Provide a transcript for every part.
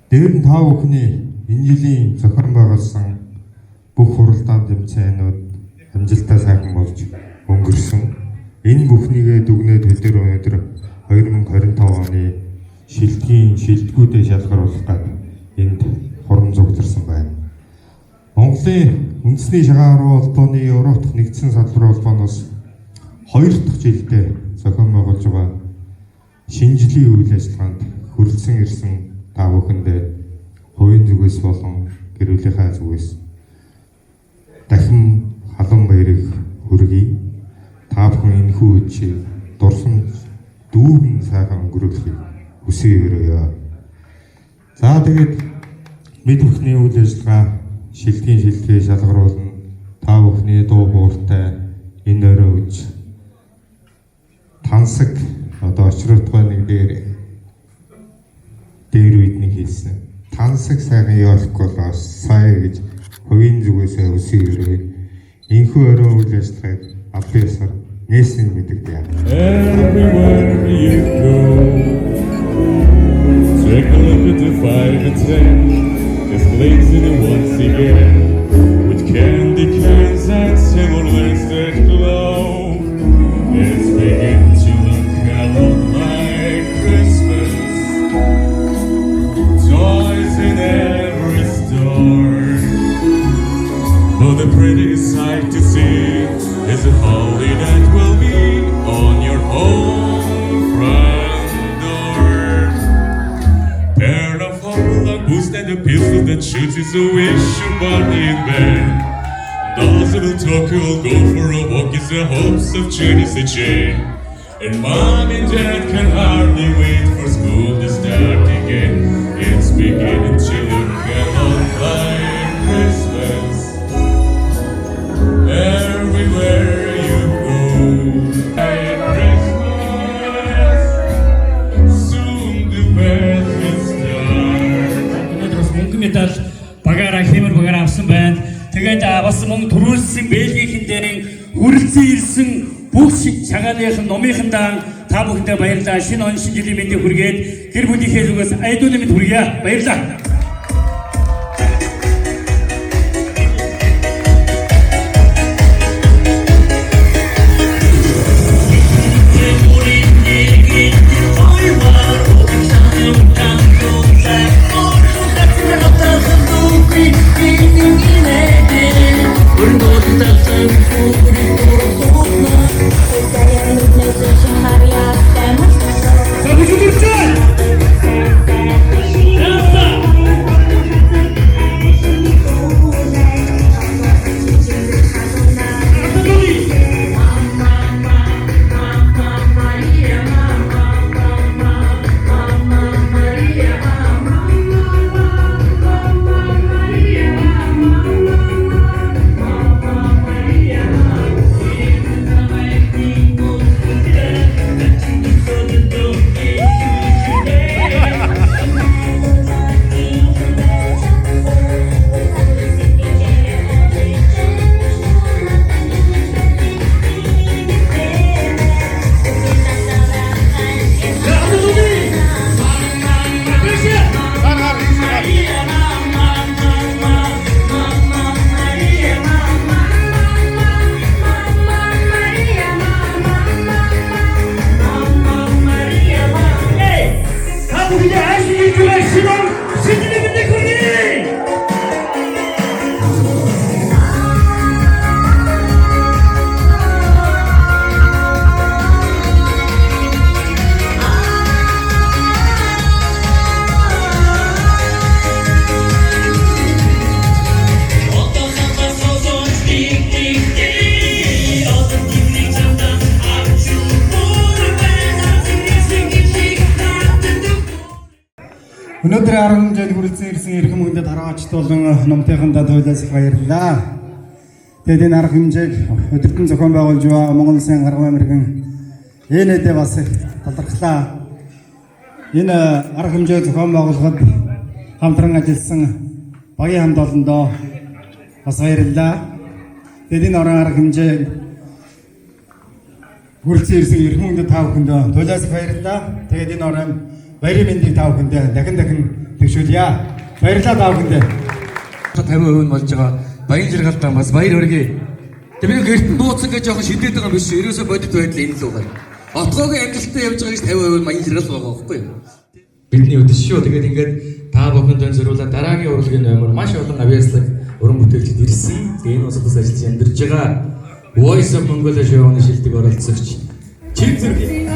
Дээр нь та бүхний энэ жилийн зохион байгуулсан бүх хуралдаан тэмцээнүүд амжилттай сайхан болж өнгөрсөн. Энэ бүхнийгээ дүгнээд бид өнөөдөр 2025 оны шилдэгүүдээ шалгаруулах гээд энд хуран зугтарсан байна. Монголын үндэсний шагаан холбооны Европ дахь нэгдсэн салбарын холбооноос 2 дахь жилдээ зохион байгуулж байгаа шинэ жилийн үйл ажиллагаанд хүрэлцэн ирсэн та бүхэндээ хувийн зүгээс болон гэр бүлийнхаа зүгээс дахин халуун баярыг хүргэе. Та бүхэн энэхүү үеийг дурсан дүүрэн сайхан өнгөрүүлэхийг хүсье. За тэгээд бид бүхний үйл ажиллагаа шилдэгээ шалгаруулна. Та бүхний дуу хоолойтой энэ өрөө үз тансаг одоо очротгой нэг дээр бидний хэлсэн. Тансаг сайхан явахгүй болоос сая гэж хувийн зүгээсээ өсөөрэй. Энэхүү өрөө үйл ажиллагааг авьяасаар нээсэн мэдэгдэе. Everywhere you go, take a look at the 5 and 10. It's blazing once again with candy cans and silver lights that glow. It's beginning to look a lot like Christmas. Toys in every store, but the prettiest sight to see is a holly that will be on your home front door. Pair of hopalong boots and a pistol that shoots is a wish upon in bed. Dolls that will talk, you will go for a walk is the hopes of Chinese chain. And mom and dad can hardly wait for school to start again. It's beginning to look a lot like Christmas. Everywhere you go, Merry Christmas. Soon the bell will start. Өнөөдөр мөнгө медаль багаараа хэмэр багаараа авсан байна. Тэгээд бас мөнгө төрүүлсэн Бельгийн дээрийн хүрэлцэн ирсэн бүх шагааныхан номынхандаа та бүхэндээ баярлалаа. Шинэ он шинэ жилийн мэндийг хүргээд гэр бүлийнхээ зүгээс айдуулын мэнд хүргье. Баярлалаа. Өнөөдөр 10 жил хүрэлцэн ирсэн эрхэм мөндөд хараач болон номтойхондоо туйлаас баярлалаа. Тэгээд энэ арга хэмжээг өдөртөн зохион байгуулж байгаа Монгол Улсын гаргамын эмэрхэн ЭНЭ-д бас талархлаа. Энэ арга хэмжээг зохион байгуулахад хамтран ажилласан багийн хамт олондоо бас баярлалаа. Тэгээд энэ арга хэмжээг хүрэлцэн ирсэн эрхэм мөндөд та бүхэнд туйлаас баярлалаа. Тэгээд энэ баярын мэндийг та бүхэнд дахин тэгшүүлье. Баярлалаа та бүхэндээ. 50% нь болж байгаа. Баян жаргалтай бас баяр хүргэе. Тэгээ би гэртэн дууцсан гэж жоохон шидэд байгаа биш. Ерөөсө бодит байдал энэ л байгаа. Отгоогийн амжилттай явж байгаа гэж 50% баян жаргал байгаа байхгүй юу? Бидний өдөс шүү. Тэгээд ингээд та бүхэнд өн зориулаад дараагийн урлагийн номер маш олон авьяаслаг уран бүтээлчд ирсэн. Тэгээд энэ усаас ажиллаж амьдарч байгаа Voice of Mongolia show-ны шилдэг оролцогч Чин зэрэг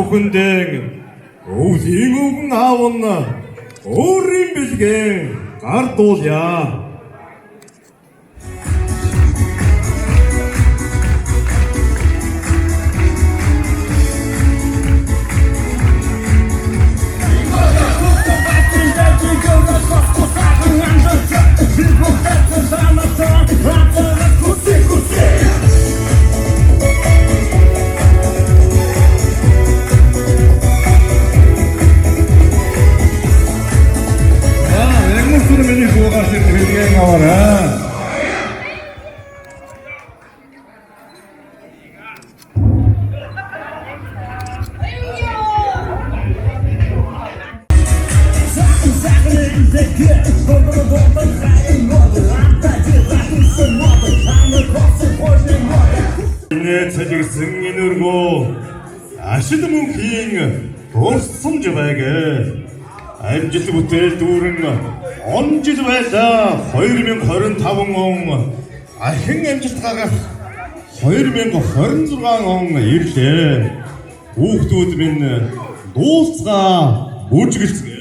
бүхэндээ өвлийн өвгөн аавна өөрийн бэлгэн гардуулъя. Миний гуйгаа ширхэг Энэ цэлгсэн энэргөө ашид мөнхийн дурсамж байгээ. Амжилт бүтээл дүүрэн он жил байлаа 2025 он ахин амжилт гаргах 2026 он ирлээ. Хүүхдүүд минь дуусгаа үжиглцгээ.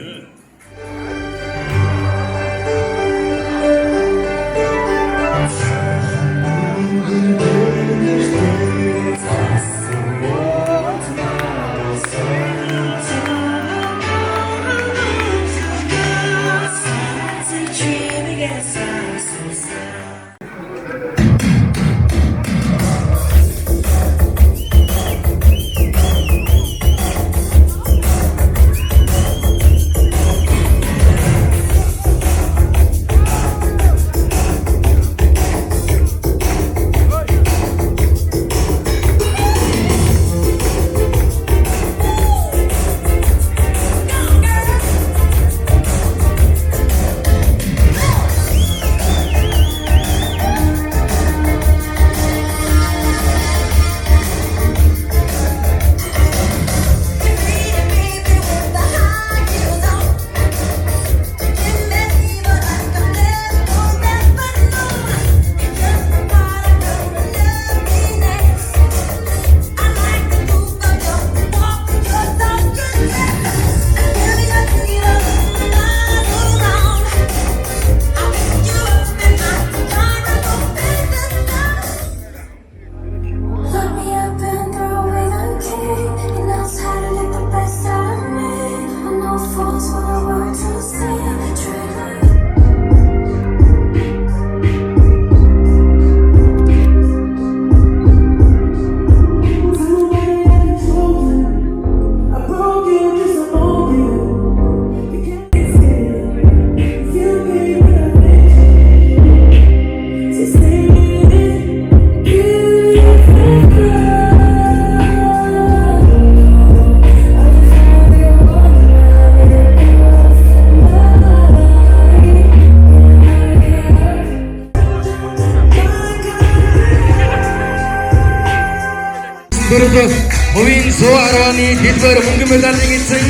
Хувийн 110-ны дэлбэр мөнгөн медалийн эзэн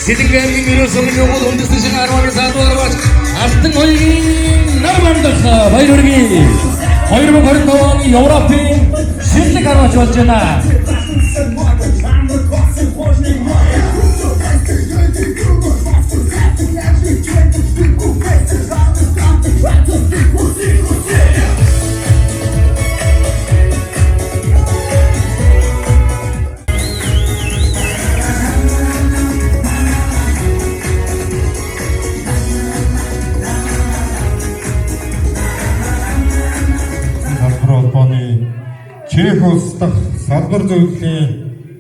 Сэлэнгэ аймгийн Мөрөөс өвгийн өвөл үндэстэн шин 10-ны саадуургаач Алтан хоёрын нар мандах баяр хүргэе. 2025 оны Европын шинэлэг харваач болж байна. Чех улс дахь салбар зөвлөлийн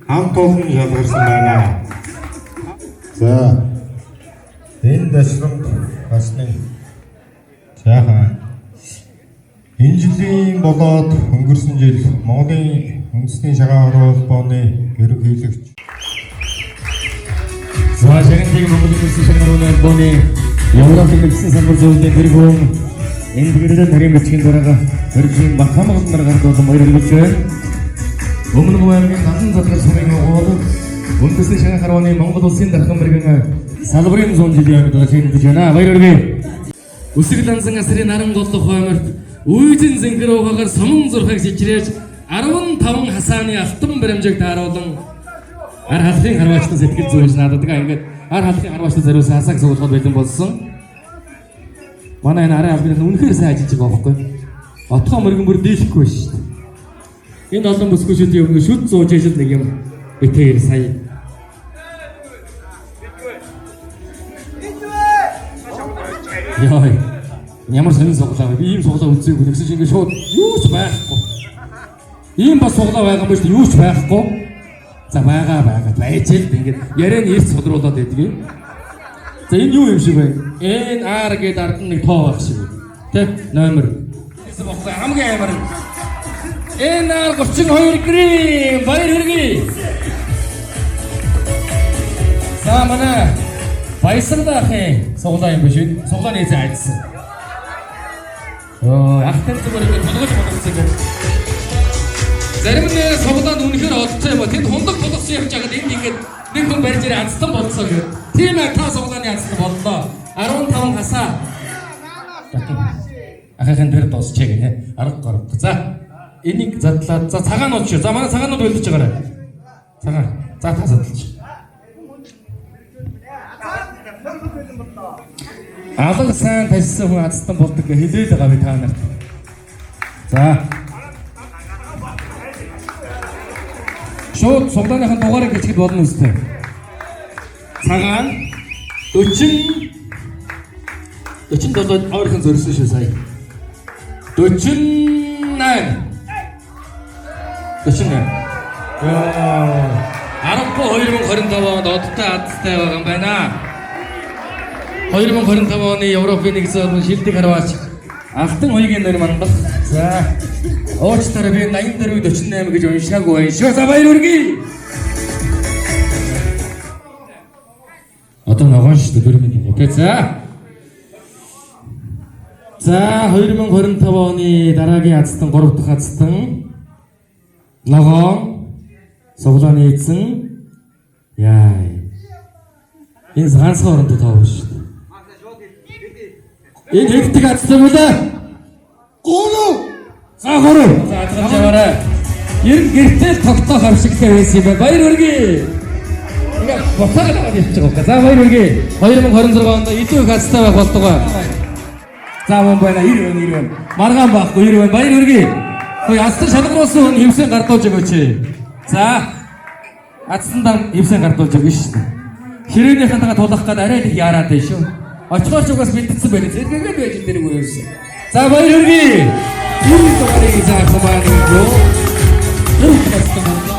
хамт олон шалгарсан байна. За энэ дэшрэмд басны цаахан энэ жилийн болоод өнгөрсөн жил Монголын үндэсний шагаан холбооны ерөнхийлөгч За шагныг Монголын үндэсний шагаан холбооны Европын нэгдсэн салбар зөвлөлийн тэргүүн энэ гэрэлэн нарийн бичгийн дарааga Хөргийн Батхамгал нар гард болон баяр хүргэж байна. Өмнө аймгийн Надан задрал сумын өгөөл үндэсний шагаан харваны Монгол улсын дархан мэрэгэн салбарын 100 жилийн амьд шинжлэж байна. Баяр хүргэе. Үсэг ланзан асрын наран голдох хойморт үйзэн зингэр угаагаар сумын зурхаг сичрээж 15 хасааны алтан баримжааг тааруулан ар халахын харваачтай сэтгэл зүйж надад ингээд ар халахын харваачтай зориулсан хасааг суулгах бэлэн болсон. Манай энэ арай албаны үнэхээр сайн ажиллаж байгаа байхгүй. Отгоо мөргөн бүр дийлэхгүй шүү дээ. Энэ олон бүсгүйчүүдийн өмнө шүд зууж ижил нэг юм битээр сая. Яа. Ямар сонин суглаа. Би ийм суглаа үзээгүй. Тэгсэн чинь ингээд шууд юу ч байхгүй. Ийм бас суглаа байгаа юм биш үү? Юу ч байхгүй. За байгаа байж л ингээд яриа нь эрт сулруулад байдгийг. За энэ юу юм шиг байна? Энэ R гэдэг ард нэг тоо байх шиг байна. Тэ? Номер. Хамгийн амар. Энэ R 32 грим баяр хүргэе. За манай баясгалаа ахын Суглаа юм биш үү? Суглааны эзэн айдсан. Ахтай зүгээр ингэ тулгаж болгосон юм. Зарим нь суглаанд үнэхээр олцсон юм ба тэнд хундаг тулгасан явж байгаад энд ингээд нэг хүн барьж ирээ анцсан болцоо гэх. Тийм ээ та суглааны анцсан боллоо. 15 хасаа. Ахын дээр дуусчээ гинэ. Арга гарав. За энийг задлаад за цагаанууд шүү. За манай цагаанууд үлдэж байгаарай. Цагаан. За та задлаач. Алга сайн тавьсан хүн хацсан болдог гэж хэлээл байгаа би та нарт. За. Шууд суглааныхын дугаарыг бичгэд болно үстэй. Цагаан 47 ойрхон зөрсөн шүү сая. 48. 2025 онд одтой адтай байгаа юм байна. 2025 оны Европын нэгдсэн улсын шилдэг харваач Алтан хоёрын нэр мандах. За. Уучлаарай би 84-48 гэж уншаагүй байна. За баяр хүргэе. Одоо ногоон шүү дээ пирамид юм. Окей за. За 2025 оны дараагийн азтан 3 дахь азтан ногоон суглааны эзэн яа. Энэ ганцхан оронд тав шүү дээ. Энэ хэвтэг азтан үлээ. Гоо. За хороо. За атгаж яваарай. Ер нь гэртэл тогтоох авшигтай байсан юм байна. Баяр хүргэе. Ингээ боцоод аваад явчих واخа. За баяр хүргэе. 2026 онд илүү их азтай байх болтугай. За мөн байна 90 байна. Маргаан байхгүй 90 байна. Баяр хүргэе. Хөөе азтан шалгаруулсан хүн хэмсэн гардуулж өгөөч. За. Азтандаа хэмсэн гардуулж өгнө шүү дээ. Ширээнийхэнтэйгээ тулах гээд арай их яараад байна шүү. Очгооч угаас бэлдсэн байх. Зэрэгэд байж дэрэг үерсэн. За баяр хүргэе. Юу дугаарыг заах юм аа гоо. Юу гэсэн юм бэ?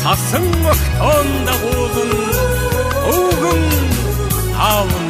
Асан огтон дагуулан өвгөн аавн